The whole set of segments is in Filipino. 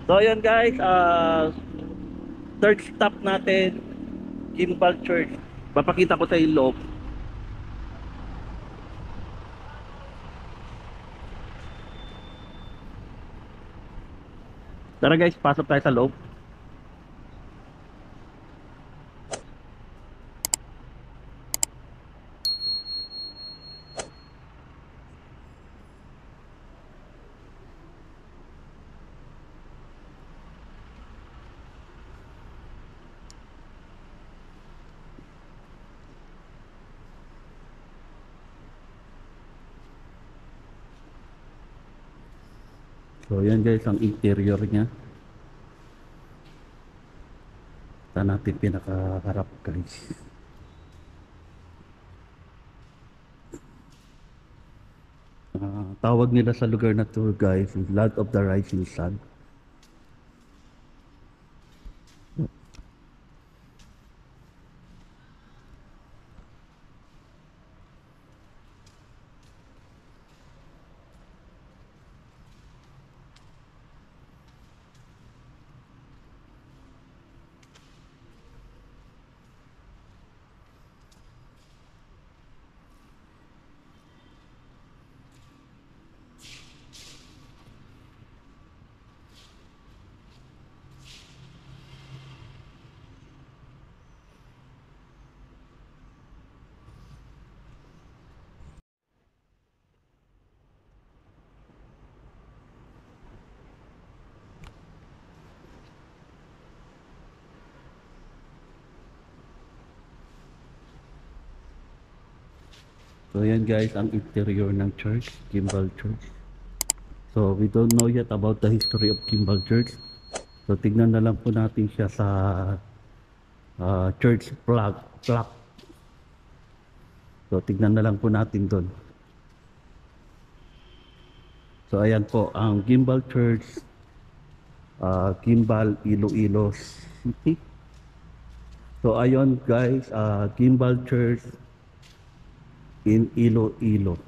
So ayun guys, third stop natin, Gimbal Church. Papakita ko sa yung loob. Tara guys, pasok tayo sa loob. So yan guys, ang interior niya. Ito natin pinakaharap guys. Tawag nila sa lugar na to guys is Land of the Rising Sun. So yan guys, ang interior ng church, Gimbal Church. So we don't know yet about the history of Gimbal Church. So tignan na lang po natin siya sa church plaque. So tignan na lang po natin doon. So ayan po ang Gimbal Church, Gimbal, Iloilo City. So ayun guys, Gimbal Church in Iloilo.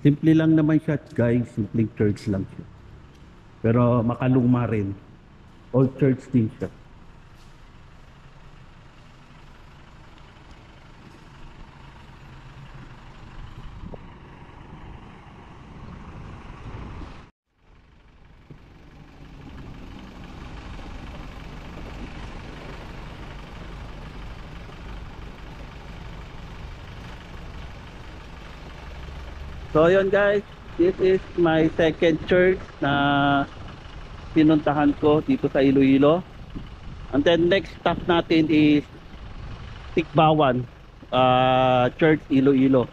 Simple lang naman siya guys, simple church lang siya. Pero makaluma rin. Old church din siya. So yun guys, this is my second church na pinuntahan ko dito sa Iloilo. And then next stop natin is Tikbawan Church, Iloilo.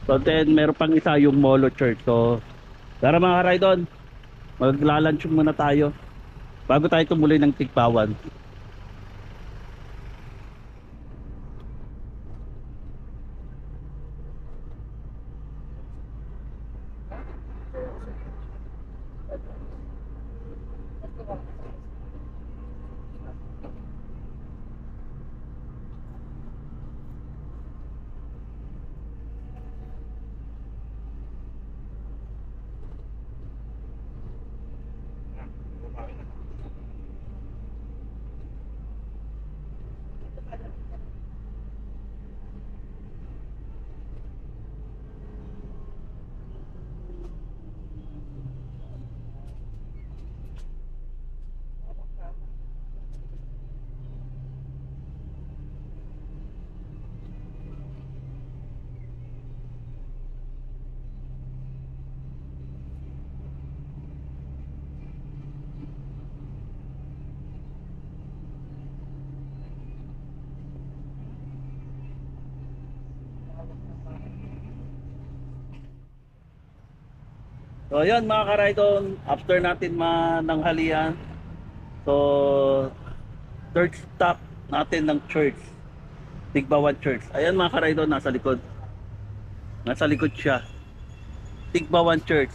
So then meron pang isa yung Molo Church. So tara mga karaydon, maglalunch muna tayo bago tayo tumuloy ng Tikbawan. So yun mga karaydon, after natin mananghalian, so third stop natin ng church, Tigbawan Church. Ayan mga karaydon, nasa likod. Nasa likod siya. Tigbawan Church.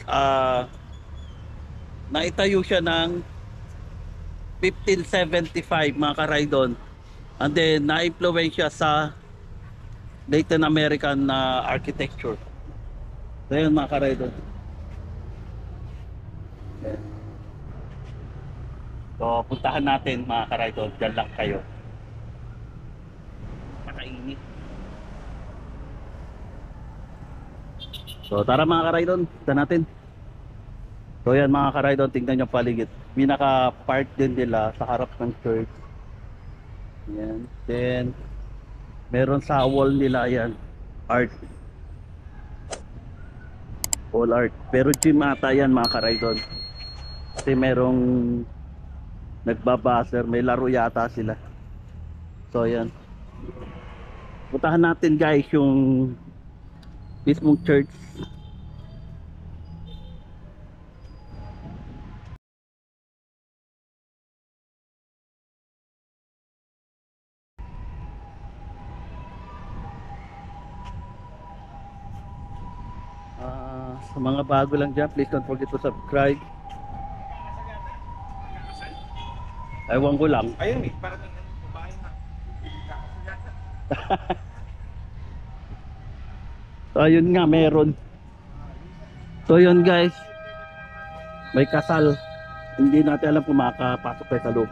Naitayo siya ng 1575 mga karaydon. And then na-influence siya sa Latin American architecture. So So yun mga ka-rider. Ayan. So puntahan natin mga ka-rider. Diyan lang kayo. Nakainit. So tara mga ka-rider. Punta natin. So yan mga ka-rider. Tingnan nyo paligid. Pinaka-park din nila sa harap ng church. Yan. Then meron sa wall nila yan. Art. All art. Pero gym ata yan mga ka-rider. Kasi merong nagbabaser, may laro yata sila. So yan. Puntahan natin guys yung mismong church. Sa mga bago lang dyan, please don't forget to subscribe. Ewan ko lang. Ayun eh, parang babae na. So ayun nga, meron. So yun guys, may kasal. Hindi natin alam kung makakapasok tayo sa loob.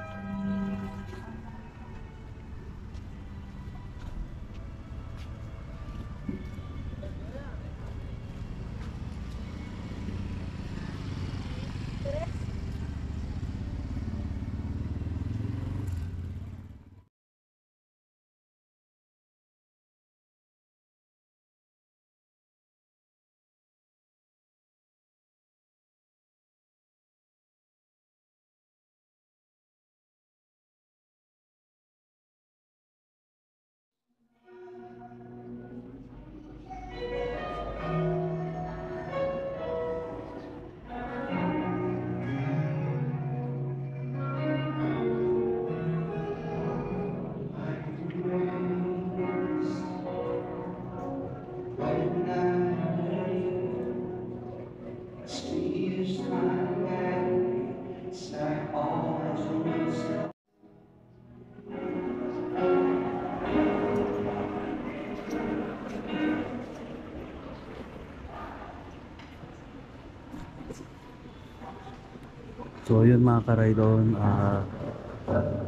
So yun mga karaydon,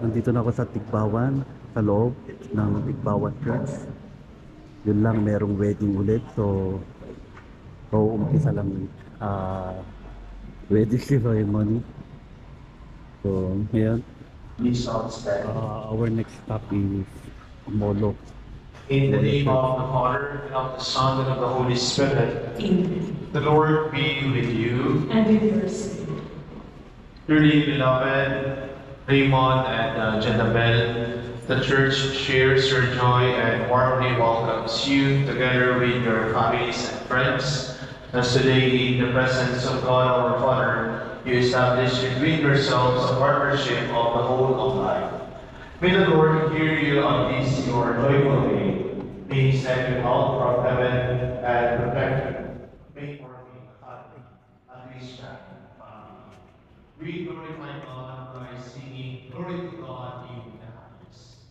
nandito na ako sa Tigbawan, sa loob ng Tigbawan Church. Yun lang, merong wedding ulit. So umpisa lang wedding ceremony. So ngayon, our next stop is Molo. In the name of the Father, and of the Son, and of the Holy Spirit. Amen. The Lord be with you. And with your spirit. Dearly beloved Raymond and Jezabel, the Church shares your joy and warmly welcomes you together with your families and friends, as today in the presence of God our Father, you establish between yourselves a partnership of the whole of life. May the Lord hear you on this your joyful day. May He send you help from heaven and protect you. May for me a Christian family. We glorify God by singing glory to God in the highest.